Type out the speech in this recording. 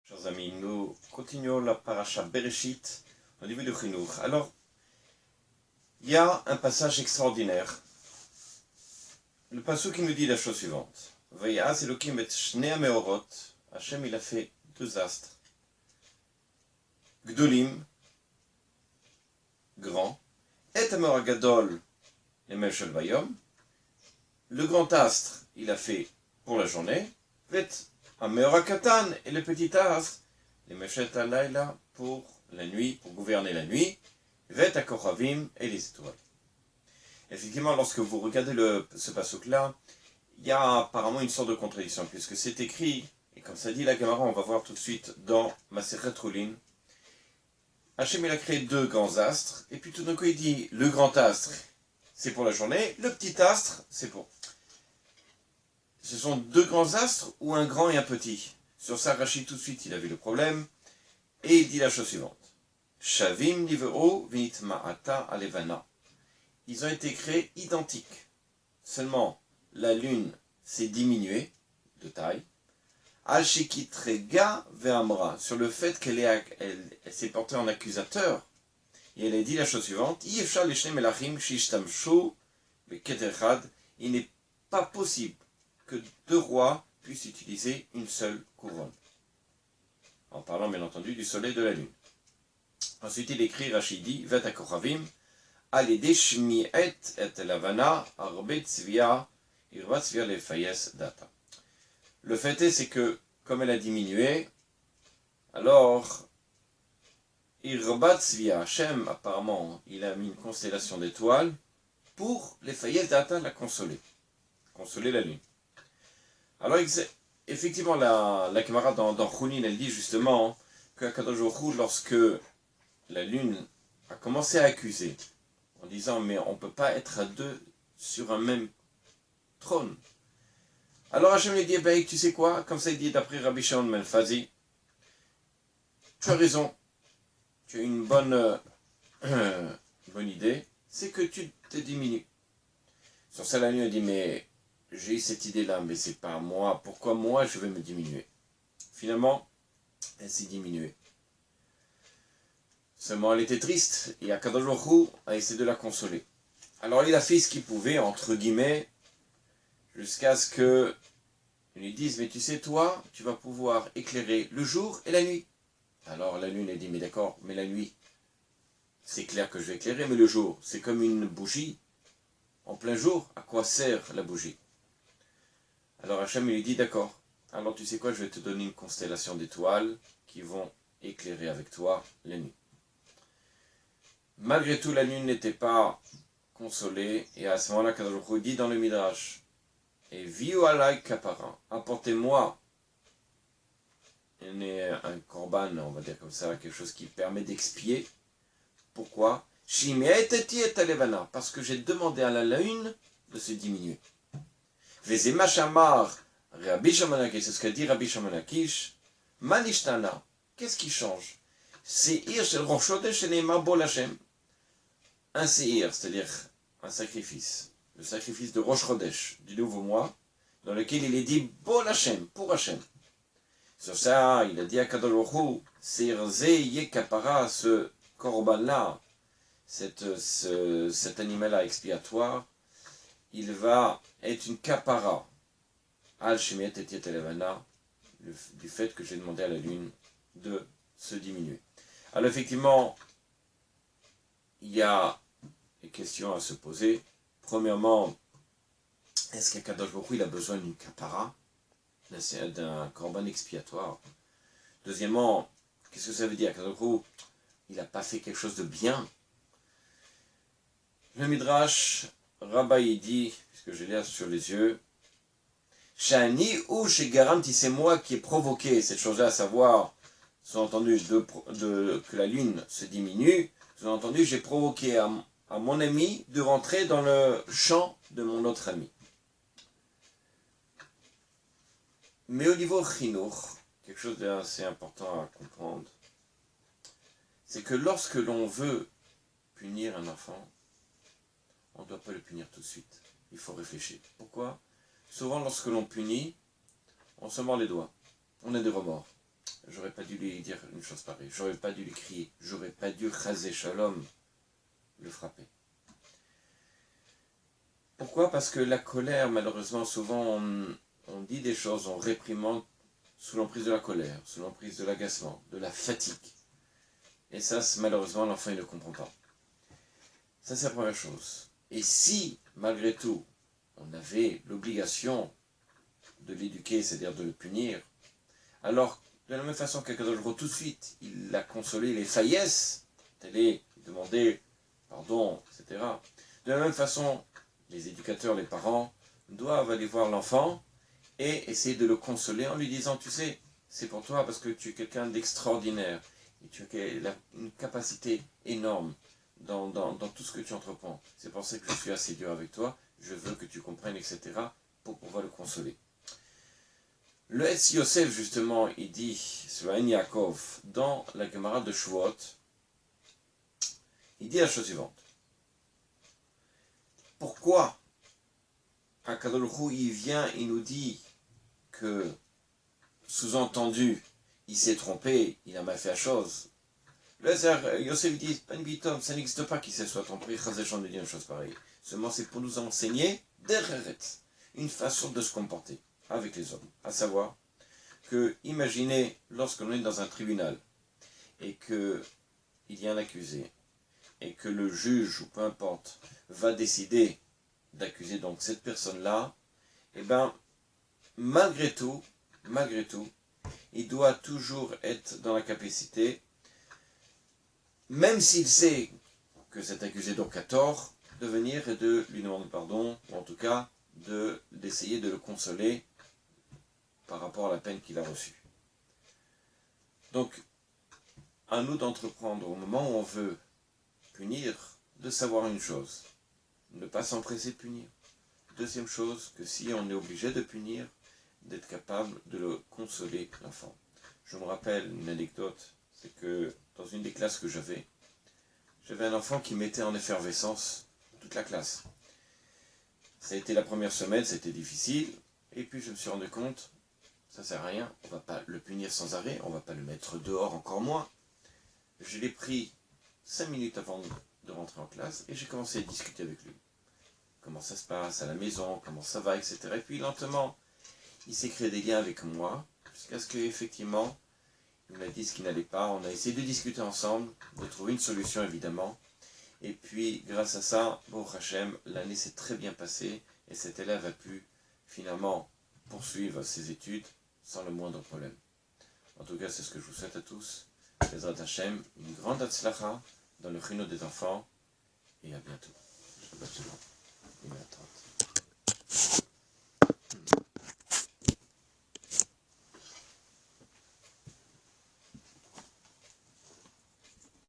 Chers amis, nous continuons la paracha Bereshit au niveau de Chinour. Alors, il y a un passage extraordinaire. Le passage qui nous dit la chose suivante. Vayaz Elokim et Shnei HaMeorot. Hachem, il a fait deux astres. Gdolim, grand. Et Hameor Gadol, les Meshel Vayom. Le grand astre, il a fait pour la journée. Vet Hameor Katan, et le petit astre, les Meshet Halayla, pour la nuit, pour gouverner la nuit. Vet HaKochavim, et les étoiles. Effectivement, lorsque vous regardez ce passouk-là, il y a apparemment une sorte de contradiction, puisque c'est écrit, et comme ça dit la Gemara, on va voir tout de suite dans Masechet Trulin, Hachem il a créé deux grands astres, et puis tout d'un coup il dit, le grand astre, c'est pour la journée, le petit astre, c'est pour... Ce sont deux grands astres, ou un grand et un petit? Sur ça, Rachid tout de suite, il a vu le problème, et il dit la chose suivante. Shavim nivero v'nitma'ata alevana. Ils ont été créés identiques. Seulement, la lune s'est diminuée de taille. Al-Shekitrega ve'amra, sur le fait qu'elle s'est portée en accusateur. Et elle a dit la chose suivante. Il n'est pas possible que deux rois puissent utiliser une seule couronne. En parlant bien entendu du soleil et de la lune. Ensuite il écrit, Rachid dit, Vet HaKochavim, le fait est, c'est que, comme elle a diminué, alors, Hachem, apparemment, il a mis une constellation d'étoiles pour les Fayez Data la consoler la lune. Alors, effectivement, la camarade dans Chounin, elle dit justement qu'à Kadosh Baruch Hu, lorsque la lune a commencé à accuser, en disant, mais on ne peut pas être à deux sur un même trône. Alors Hachem lui dit, ben, tu sais quoi, comme ça il dit d'après Rabbi Shimon ben Fazi, tu as raison, tu as une bonne idée, c'est que tu te diminues. Sur ça la nuit elle dit, mais j'ai eu cette idée-là, mais c'est pas moi, pourquoi moi je vais me diminuer? Finalement, elle s'est diminuée. Seulement elle était triste, et Akadosh Baruch Hu a essayé de la consoler. Alors il a fait ce qu'il pouvait, entre guillemets, jusqu'à ce que ils lui disent, mais tu sais, toi, tu vas pouvoir éclairer le jour et la nuit. Alors la lune, elle dit, mais d'accord, mais la nuit, c'est clair que je vais éclairer, mais le jour, c'est comme une bougie. En plein jour, à quoi sert la bougie? Alors Hachem, il lui dit, d'accord, alors tu sais quoi, je vais te donner une constellation d'étoiles qui vont éclairer avec toi la nuit. Malgré tout, la lune n'était pas consolée, et à ce moment-là, Kadosh Baruch Hu dit dans le Midrash, et viu alay kapara, apportez-moi un korban, on va dire comme ça, quelque chose qui permet d'expier. Pourquoi? Parce que j'ai demandé à la lune de se diminuer. Vezema shamar Rabbi Shimon HaKish, c'est ce qu'a dit Rabbi Shimon HaKish, manishtana, qu'est-ce qui change? Seir shel Rosh Chodesh sheneimar bo l'Hashem. Un seir, c'est-à-dire un sacrifice, le sacrifice de Rosh Chodesh, du nouveau mois, dans lequel il est dit bo l'Hashem, pour Hachem. Sur ça, il a dit à Kadosh Baruch Hu, Seirze Yekapara, ce korban-là, cet animal-là expiatoire, il va être une kapara, al shemet et yetelevana, du fait que j'ai demandé à la lune de se diminuer. Alors effectivement, il y a des questions à se poser. Premièrement, est-ce qu'Akadosh Baruch Hu, il a besoin d'une kapara, d'un korban expiatoire? Deuxièmement, qu'est-ce que ça veut dire? Akadosh Baruch Hu, il n'a pas fait quelque chose de bien. Le Midrash, Rabbi dit, puisque je l'ai sur les yeux, Shani ou chez Garanti, c'est moi qui ai provoqué cette chose-là, à savoir, sous-entendu, que la lune se diminue, sous-entendu, j'ai provoqué à mon ami de rentrer dans le champ de mon autre ami. Mais au niveau chinour, quelque chose d'assez important à comprendre, c'est que lorsque l'on veut punir un enfant, on ne doit pas le punir tout de suite. Il faut réfléchir. Pourquoi? Souvent, lorsque l'on punit, on se mord les doigts. On a des remords. j'aurais pas dû lui dire une chose pareille, j'aurais pas dû lui crier, j'aurais pas dû raser Shalom, le frapper. Pourquoi? Parce que la colère, malheureusement, souvent on dit des choses, on réprimande sous l'emprise de la colère, sous l'emprise de l'agacement, de la fatigue. Et ça, malheureusement, l'enfant il ne comprend pas. Ça, c'est la première chose. Et si, malgré tout, on avait l'obligation de l'éduquer, c'est-à-dire de le punir, alors, de la même façon qu'Akadosh Baruch Hu, tout de suite, il l'a consolé les faillesses, il demandait pardon, etc. De la même façon, les éducateurs, les parents, doivent aller voir l'enfant et essayer de le consoler en lui disant, tu sais, c'est pour toi parce que tu es quelqu'un d'extraordinaire, et tu as une capacité énorme dans tout ce que tu entreprends. C'est pour ça que je suis assez dur avec toi, je veux que tu comprennes, etc., pour pouvoir le consoler. Le Etz Yosef, justement, il dit, sur la Yaakov, dans la Gemara de Shavuot, il dit la chose suivante. Pourquoi Akadosh Baruch Hu, il vient, il nous dit que, sous-entendu, il s'est trompé, il a mal fait la chose. Le Yosef dit, Panbitom, ça n'existe pas qu'il se soit trompé, Chazéchan de dire une chose pareille. Seulement c'est pour nous enseigner, derrière, une façon de se comporter avec les hommes. À savoir que, imaginez, lorsqu'on est dans un tribunal, et qu'il y a un accusé, et que le juge, ou peu importe, va décider d'accuser donc cette personne-là, et bien, malgré tout, il doit toujours être dans la capacité, même s'il sait que cet accusé donc a tort, de venir et de lui demander pardon, ou en tout cas d'essayer de le consoler par rapport à la peine qu'il a reçue. Donc, à nous d'entreprendre au moment où on veut punir, de savoir une chose, ne pas s'empresser de punir. Deuxième chose, que si on est obligé de punir, d'être capable de le consoler, l'enfant. Je me rappelle une anecdote, c'est que dans une des classes que j'avais un enfant qui mettait en effervescence toute la classe. Ça a été la première semaine, c'était difficile, et puis je me suis rendu compte, ça sert à rien, on ne va pas le punir sans arrêt, on ne va pas le mettre dehors encore moins. Je l'ai pris 5 minutes avant de rentrer en classe, et j'ai commencé à discuter avec lui. Comment ça se passe à la maison, comment ça va, etc. Et puis lentement, il s'est créé des liens avec moi, jusqu'à ce qu'effectivement, il m'a dit ce qui n'allait pas. On a essayé de discuter ensemble, de trouver une solution évidemment. Et puis, grâce à ça, Baruch Hashem, l'année s'est très bien passée, et cet élève a pu finalement poursuivre ses études sans le moindre problème. En tout cas, c'est ce que je vous souhaite à tous. Bezrat Hashem, une grande hatzlacha dans le chino des enfants, et à bientôt. Shabbat shalom.